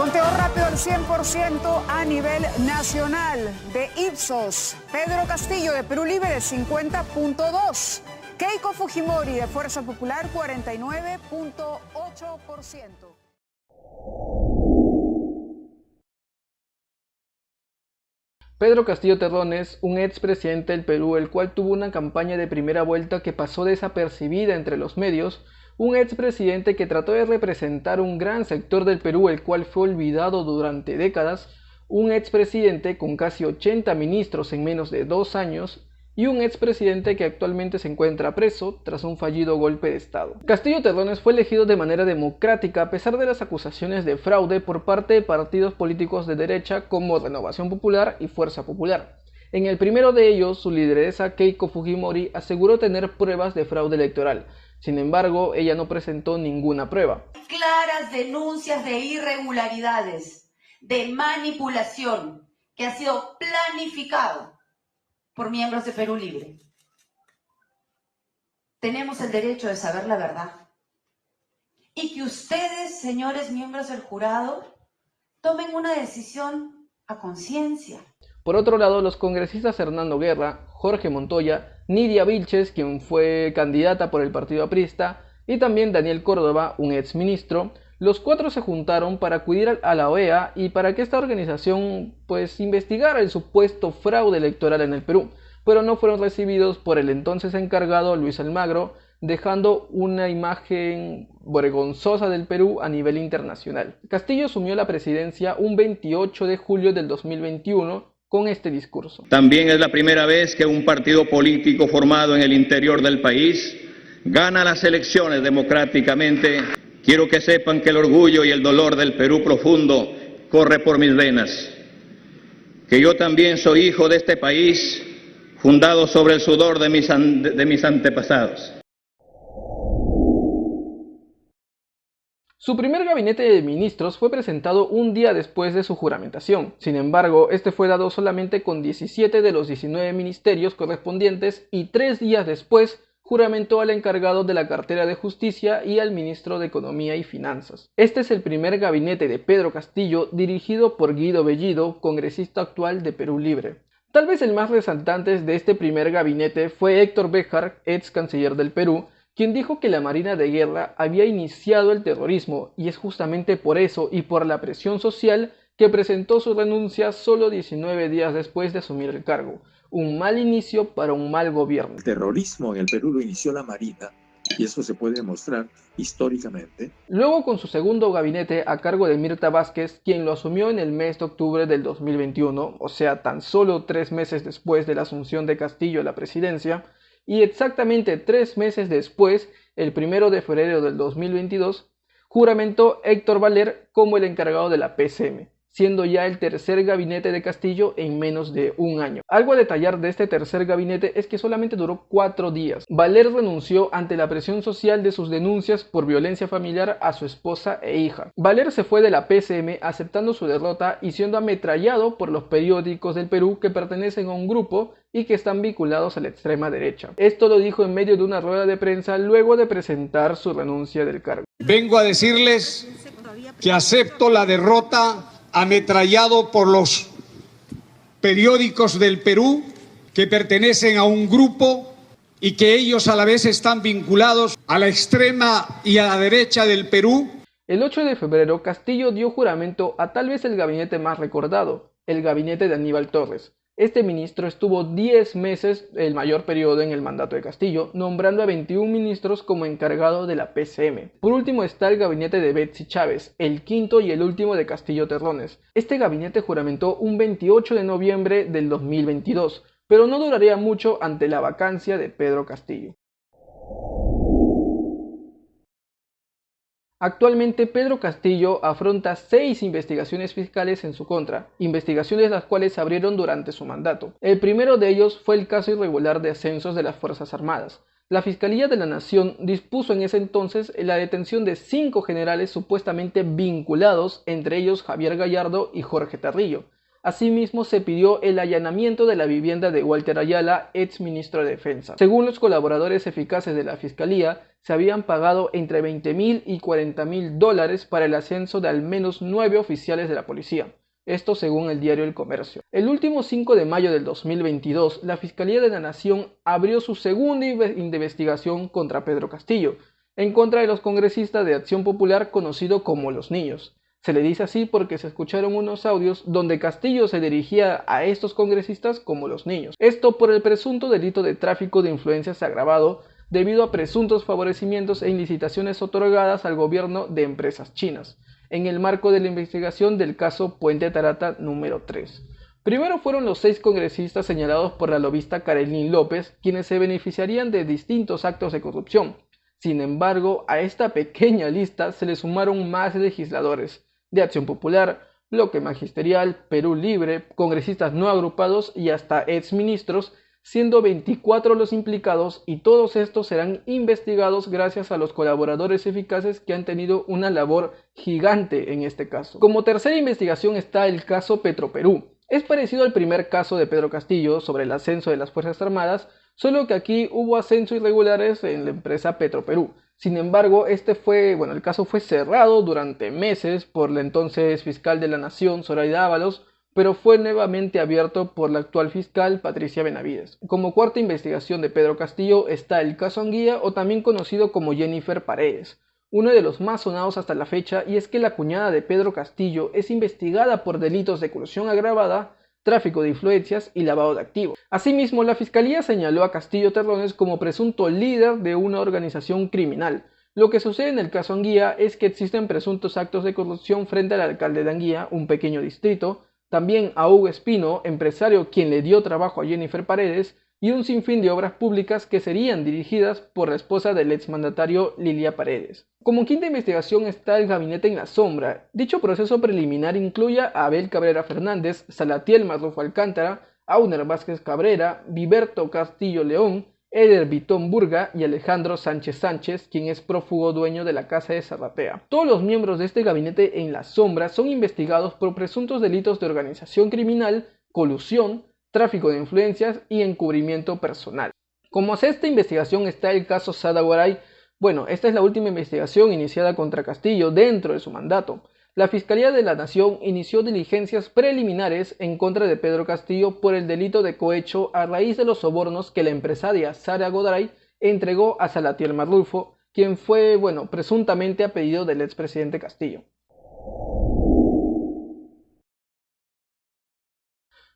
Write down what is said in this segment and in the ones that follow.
Conteo rápido al 100% a nivel nacional. De Ipsos, Pedro Castillo de Perú Libre 50.2%. Keiko Fujimori de Fuerza Popular 49.8%. Pedro Castillo Terrones, un expresidente del Perú, el cual tuvo una campaña de primera vuelta que pasó desapercibida entre los medios, un expresidente que trató de representar un gran sector del Perú, el cual fue olvidado durante décadas, un expresidente con casi 80 ministros en menos de 2 años, y un expresidente que actualmente se encuentra preso tras un fallido golpe de Estado. Castillo Terrones fue elegido de manera democrática a pesar de las acusaciones de fraude por parte de partidos políticos de derecha como Renovación Popular y Fuerza Popular. En el primero de ellos, su lideresa Keiko Fujimori aseguró tener pruebas de fraude electoral. Sin embargo, ella no presentó ninguna prueba. Claras denuncias de irregularidades, de manipulación, que ha sido planificado por miembros de Perú Libre. Tenemos el derecho de saber la verdad. Y que ustedes, señores miembros del jurado, tomen una decisión a conciencia. Por otro lado, los congresistas Hernando Guerra, Jorge Montoya, Nidia Vilches, quien fue candidata por el partido aprista, y también Daniel Córdoba, un exministro, los cuatro se juntaron para acudir a la OEA y para que esta organización investigara el supuesto fraude electoral en el Perú, pero no fueron recibidos por el entonces encargado Luis Almagro, dejando una imagen vergonzosa del Perú a nivel internacional. Castillo asumió la presidencia un 28 de julio del 2021 con este discurso. También es la primera vez que un partido político formado en el interior del país gana las elecciones democráticamente. Quiero que sepan que el orgullo y el dolor del Perú profundo corre por mis venas, que yo también soy hijo de este país, fundado sobre el sudor de mis antepasados. Su primer gabinete de ministros fue presentado un día después de su juramentación. Sin embargo, este fue dado solamente con 17 de los 19 ministerios correspondientes y 3 días después juramentó al encargado de la cartera de Justicia y al ministro de Economía y Finanzas. Este es el primer gabinete de Pedro Castillo dirigido por Guido Bellido, congresista actual de Perú Libre. Tal vez el más resaltante de este primer gabinete fue Héctor Béjar, ex canciller del Perú, quien dijo que la Marina de Guerra había iniciado el terrorismo y es justamente por eso y por la presión social que presentó su renuncia solo 19 días después de asumir el cargo. Un mal inicio para un mal gobierno. El terrorismo en el Perú lo inició la Marina y eso se puede demostrar históricamente. Luego, con su segundo gabinete a cargo de Mirta Vázquez, quien lo asumió en el mes de octubre del 2021, o sea, tan solo 3 meses después de la asunción de Castillo a la presidencia, y exactamente 3 meses después, el 1 de febrero del 2022, juramentó Héctor Valer como el encargado de la PCM, siendo ya el tercer gabinete de Castillo en menos de un año. Algo a detallar de este tercer gabinete es que solamente duró 4 días. Valer renunció ante la presión social de sus denuncias por violencia familiar a su esposa e hija. Valer se fue de la PCM aceptando su derrota y siendo ametrallado por los periódicos del Perú que pertenecen a un grupo y que están vinculados a la extrema derecha. Esto lo dijo en medio de una rueda de prensa luego de presentar su renuncia del cargo. Vengo a decirles que acepto la derrota ametrallado por los periódicos del Perú que pertenecen a un grupo y que ellos a la vez están vinculados a la extrema y a la derecha del Perú. El 8 de febrero, Castillo dio juramento a tal vez el gabinete más recordado, el gabinete de Aníbal Torres. Este ministro estuvo 10 meses, el mayor periodo en el mandato de Castillo, nombrando a 21 ministros como encargado de la PCM. Por último está el gabinete de Betsy Chávez, el quinto y el último de Castillo Terrones. Este gabinete juramentó un 28 de noviembre del 2022, pero no duraría mucho ante la vacancia de Pedro Castillo. Actualmente Pedro Castillo afronta 6 investigaciones fiscales en su contra, investigaciones las cuales se abrieron durante su mandato. El primero de ellos fue el caso irregular de ascensos de las Fuerzas Armadas. La Fiscalía de la Nación dispuso en ese entonces la detención de 5 generales supuestamente vinculados, entre ellos Javier Gallardo y Jorge Tarrillo. Asimismo, se pidió el allanamiento de la vivienda de Walter Ayala, ex ministro de Defensa. Según los colaboradores eficaces de la Fiscalía, se habían pagado entre $20.000 y $40.000 para el ascenso de al menos 9 oficiales de la policía. Esto según el diario El Comercio. El último 5 de mayo del 2022, la Fiscalía de la Nación abrió su segunda investigación contra Pedro Castillo, en contra de los congresistas de Acción Popular conocido como Los Niños. Se le dice así porque se escucharon unos audios donde Castillo se dirigía a estos congresistas como los niños. Esto por el presunto delito de tráfico de influencias agravado debido a presuntos favorecimientos e incitaciones otorgadas al gobierno de empresas chinas, en el marco de la investigación del caso Puente Tarata número 3. Primero fueron los 6 congresistas señalados por la lobista Karelyn López, quienes se beneficiarían de distintos actos de corrupción. Sin embargo, a esta pequeña lista se le sumaron más legisladores de Acción Popular, Bloque Magisterial, Perú Libre, congresistas no agrupados y hasta exministros, siendo 24 los implicados, y todos estos serán investigados gracias a los colaboradores eficaces que han tenido una labor gigante en este caso. Como tercera investigación está el caso Petroperú. Es parecido al primer caso de Pedro Castillo sobre el ascenso de las Fuerzas Armadas, solo que aquí hubo ascensos irregulares en la empresa Petroperú. Sin embargo, el caso fue cerrado durante meses por la entonces fiscal de la Nación, Zoraida Ábalos, pero fue nuevamente abierto por la actual fiscal, Patricia Benavides. Como cuarta investigación de Pedro Castillo está el caso Anguía, o también conocido como Jennifer Paredes, uno de los más sonados hasta la fecha, y es que la cuñada de Pedro Castillo es investigada por delitos de colusión agravada, tráfico de influencias y lavado de activos. Asimismo, la Fiscalía señaló a Castillo Terrones como presunto líder de una organización criminal. Lo que sucede en el caso Anguía es que existen presuntos actos de corrupción frente al alcalde de Anguía, un pequeño distrito, también a Hugo Espino, empresario quien le dio trabajo a Jennifer Paredes, y un sinfín de obras públicas que serían dirigidas por la esposa del exmandatario Lilia Paredes. Como quinta investigación está el Gabinete en la Sombra. Dicho proceso preliminar incluye a Abel Cabrera Fernández, Salatiel Marrufo Alcántara, Auner Vázquez Cabrera, Viberto Castillo León, Eder Vitón Burga y Alejandro Sánchez Sánchez, quien es prófugo dueño de la casa de Zarratea. Todos los miembros de este Gabinete en la Sombra son investigados por presuntos delitos de organización criminal, colusión, tráfico de influencias y encubrimiento personal. Como hace esta investigación está el caso Sada Guaray. Esta es la última investigación iniciada contra Castillo dentro de su mandato. La Fiscalía de la Nación inició diligencias preliminares en contra de Pedro Castillo por el delito de cohecho a raíz de los sobornos que la empresaria Sara Godaray entregó a Salatiel Marrufo, quien fue, presuntamente a pedido del expresidente Castillo.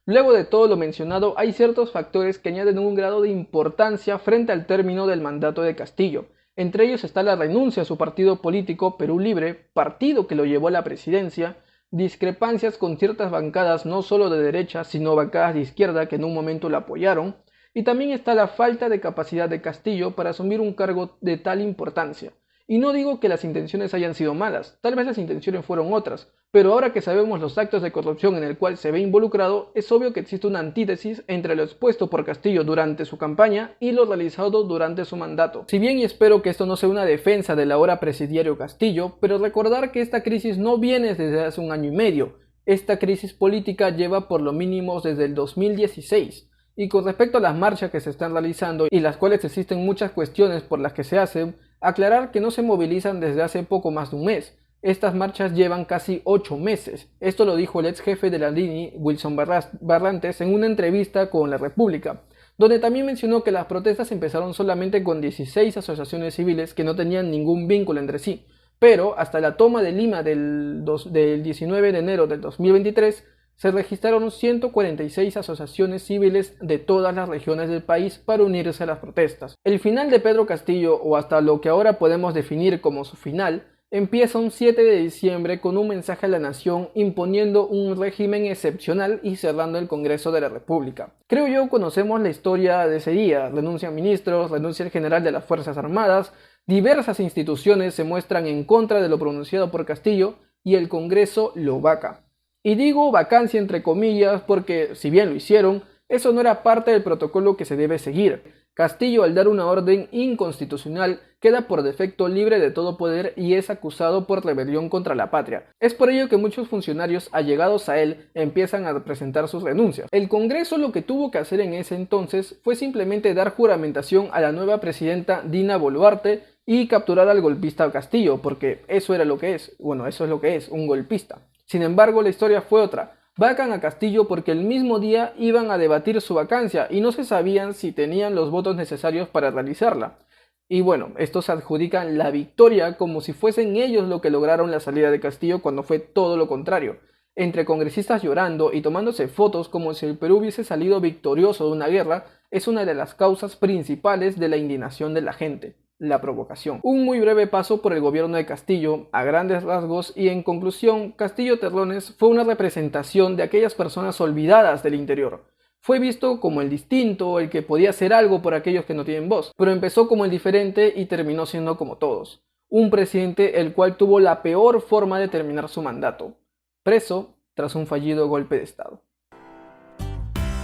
Luego de todo lo mencionado, hay ciertos factores que añaden un grado de importancia frente al término del mandato de Castillo. Entre ellos está la renuncia a su partido político Perú Libre, partido que lo llevó a la presidencia, discrepancias con ciertas bancadas no solo de derecha, sino bancadas de izquierda que en un momento lo apoyaron, y también está la falta de capacidad de Castillo para asumir un cargo de tal importancia. Y no digo que las intenciones hayan sido malas, tal vez las intenciones fueron otras, pero ahora que sabemos los actos de corrupción en el cual se ve involucrado, es obvio que existe una antítesis entre lo expuesto por Castillo durante su campaña y lo realizado durante su mandato. Si bien y espero que esto no sea una defensa del ahora presidiario Castillo, pero recordar que esta crisis no viene desde hace un año y medio. Esta crisis política lleva por lo mínimo desde el 2016. Y con respecto a las marchas que se están realizando y las cuales existen muchas cuestiones por las que se hacen, aclarar que no se movilizan desde hace poco más de un mes. Estas marchas llevan casi 8 meses. Esto lo dijo el ex jefe de la LINI, Wilson Barrantes, en una entrevista con La República, donde también mencionó que las protestas empezaron solamente con 16 asociaciones civiles que no tenían ningún vínculo entre sí, pero hasta la toma de Lima del 19 de enero del 2023, se registraron 146 asociaciones civiles de todas las regiones del país para unirse a las protestas. El final de Pedro Castillo, o hasta lo que ahora podemos definir como su final, empieza un 7 de diciembre con un mensaje a la nación imponiendo un régimen excepcional y cerrando el Congreso de la República. Creo yo conocemos la historia de ese día: renuncian ministros, renuncia el general de las Fuerzas Armadas, diversas instituciones se muestran en contra de lo pronunciado por Castillo y el Congreso lo vaca. Y digo vacancia entre comillas porque, si bien lo hicieron, eso no era parte del protocolo que se debe seguir. Castillo, al dar una orden inconstitucional, queda por defecto libre de todo poder y es acusado por rebelión contra la patria. Es por ello que muchos funcionarios allegados a él empiezan a presentar sus renuncias. El Congreso lo que tuvo que hacer en ese entonces fue simplemente dar juramentación a la nueva presidenta Dina Boluarte y capturar al golpista Castillo, porque eso era lo que es, bueno, eso es lo que es, un golpista. Sin embargo, la historia fue otra. Vacan a Castillo porque el mismo día iban a debatir su vacancia y no se sabían si tenían los votos necesarios para realizarla. Y bueno, estos adjudican la victoria como si fuesen ellos lo que lograron la salida de Castillo cuando fue todo lo contrario. Entre congresistas llorando y tomándose fotos como si el Perú hubiese salido victorioso de una guerra, es una de las causas principales de la indignación de la gente. La provocación. Un muy breve paso por el gobierno de Castillo, a grandes rasgos, y en conclusión, Castillo Terrones fue una representación de aquellas personas olvidadas del interior. Fue visto como el distinto, el que podía hacer algo por aquellos que no tienen voz, pero empezó como el diferente y terminó siendo como todos. Un presidente el cual tuvo la peor forma de terminar su mandato, preso tras un fallido golpe de Estado.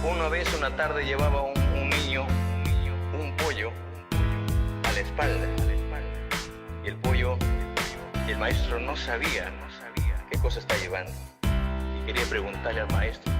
Una vez, una tarde, llevaba un niño, un pollo a la espalda, y el pollo, y el maestro no sabía qué cosa está llevando, y quería preguntarle al maestro: